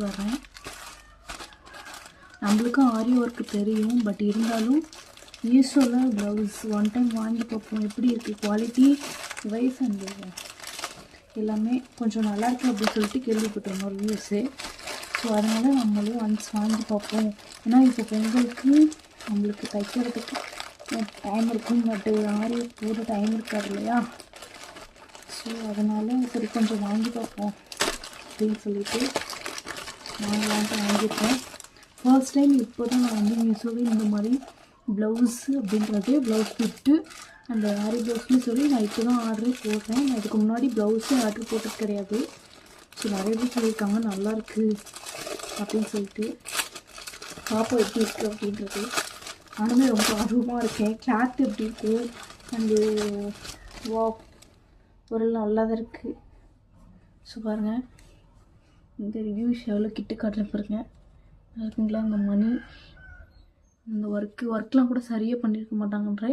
வரேன். நம்மளுக்கும் ஆரி ஒர்க்கு தெரியும், பட் இருந்தாலும் மீஷோவில் ப்ளவுஸ் ஒன் டைம் வாங்கி பார்ப்போம் எப்படி இருக்குது குவாலிட்டி வைஸ் அண்ட் எல்லாமே கொஞ்சம் நல்லாயிருக்கு அப்படின்னு சொல்லிட்டு கேள்விப்பட்டிருந்தோம் ரிவ்யூஸு. ஸோ அதனால் நம்மளும் ஒன்ஸ் வாங்கி பார்ப்போம். ஏன்னா இப்போ பொங்கலுக்கு நம்மளுக்கு தைக்கிறதுக்கு டைம் இருக்கும், பட் ஆரி போட டைம் இருக்காது இல்லையா. ஸோ அதனால் சரி கொஞ்சம் வாங்கி பார்ப்போம் அப்படின்னு சொல்லிட்டு வாங்கியிருக்கேன். ஃபர்ஸ்ட் டைம் இப்போ தான் நான் வந்து மீஷோவில் இந்த மாதிரி ப்ளவுஸு அப்படின்றது ப்ளவுஸ் பிட்டு அந்த ஆரி ப்ளவுஸ்னு சொல்லி நான் இப்போ தான் ஆர்டரே போடுறேன். நான் இதுக்கு முன்னாடி ப்ளவுஸே ஆர்டர் போட்டது கிடையாது. ஸோ நிறைய பேர் சொல்லியிருக்காங்க நல்லாயிருக்கு அப்படின்னு சொல்லிட்டு. பாப்பா எப்படி இருக்குது அப்படின்றது நானுமே ரொம்ப ஆர்வமாக இருக்கேன். கிளாத் எப்படி இருக்குது அண்டு வா ஒரு நல்லா தான் இருக்குது. ஸோ பாருங்கள் இந்த ரிவ்யூஸ் எவ்வளோ கிட்ட காட்டுறேன் பாருங்க. இருக்குங்களா இந்த மணி இந்த ஒர்க்லாம் கூட சரியாக பண்ணியிருக்க மாட்டாங்கன்ற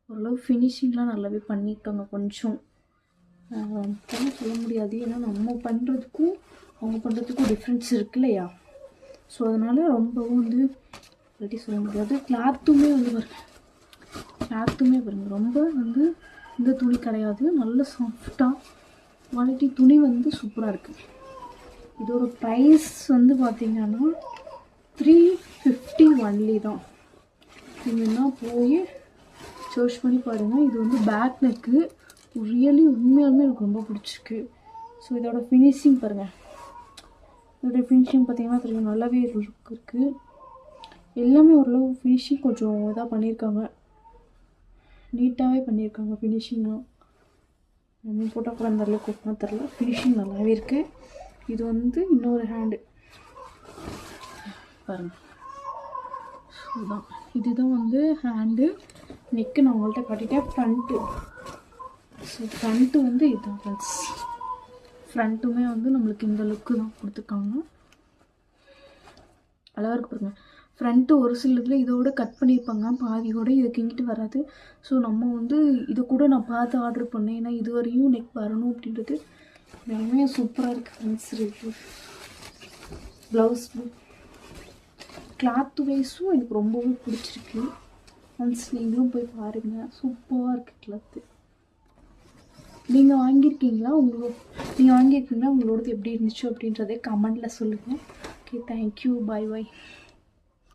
ஓரளவு ஃபினிஷிங்லாம் நல்லாவே பண்ணியிருக்காங்க. கொஞ்சம் சொல்ல முடியாது, ஏன்னா நம்ம பண்ணுறதுக்கும் அவங்க பண்ணுறதுக்கும் டிஃப்ரென்ஸ் இருக்கு இல்லையா. ஸோ அதனால் ரொம்பவும் வந்து எப்படி சொல்ல முடியாது. கிளாத்துமே வந்து பாருங்கள் ரொம்ப வந்து இந்த துணி கிடையாது, நல்ல சாஃப்டாக குவாலிட்டி துணி வந்து சூப்பராக இருக்குது. இதோட ப்ரைஸ் வந்து பார்த்திங்கன்னா 350 ஒன்லி தான். நீங்கன்னா போய் சர்ச் பண்ணி பாருங்கள். இது வந்து பேக் நெக்கு ரியலி உண்மையாலுமே எனக்கு ரொம்ப பிடிச்சிருக்கு. ஸோ இதோட ஃபினிஷிங் பாருங்கள், இதோட ஃபினிஷிங் பார்த்திங்கன்னா தெரியும் நல்லாவே லுக் இருக்குது. எல்லாமே ஓரளவு ஃபினிஷிங் கொஞ்சம் இதாக பண்ணியிருக்காங்க, நீட்டாகவே பண்ணியிருக்காங்க ஃபினிஷிங்லாம். நம்ம போட்டால் கூட அந்த அளவுக்கு ஒன்றும் தெரில, ஃபினிஷிங் நல்லாவே இருக்குது. இது வந்து இன்னொரு ஹேண்டு பாருங்கள். இதுதான் வந்து ஹேண்டு. நெக்கு நான் உங்கள்கிட்ட காட்டிட்டேன். ஃப்ரண்ட்டு ஸோ ஃப்ரண்ட்டு வந்து இதுதான் ஃப்ரெண்ட்ஸ். ஃப்ரண்ட்டுமே வந்து நம்மளுக்கு இந்த லுக்கு தான் கொடுத்துருக்காங்க. அழகாக இருக்கு பாருங்கள். ஃப்ரண்ட்டு ஒரு சில இதில் இதோட கட் பண்ணியிருப்பாங்க, பாதியோடு இதுக்கு இங்கிட்டு வராது. ஸோ நம்ம வந்து இதை கூட நான் பார்த்து ஆர்டர் பண்ணேன், ஏன்னா இது வரையும் நெக் வரணும் அப்படின்றது. எல்லாமே சூப்பராக இருக்குது ஃப்ரெண்ட்ஸ். ரிவ்யூ ப்ளவுஸ் கிளாத்து வைஸும் எனக்கு ரொம்பவே பிடிச்சிருக்கு. ஒன்ஸ் நீங்களும் போய் பாருங்கள், சூப்பராக இருக்குது கிளாத்து. நீங்கள் வாங்கியிருக்கீங்களா? உங்களோடது எப்படி இருந்துச்சு அப்படின்றதே கமெண்டில் சொல்லுங்கள். ஓகே, தேங்க்யூ, பாய் பாய்.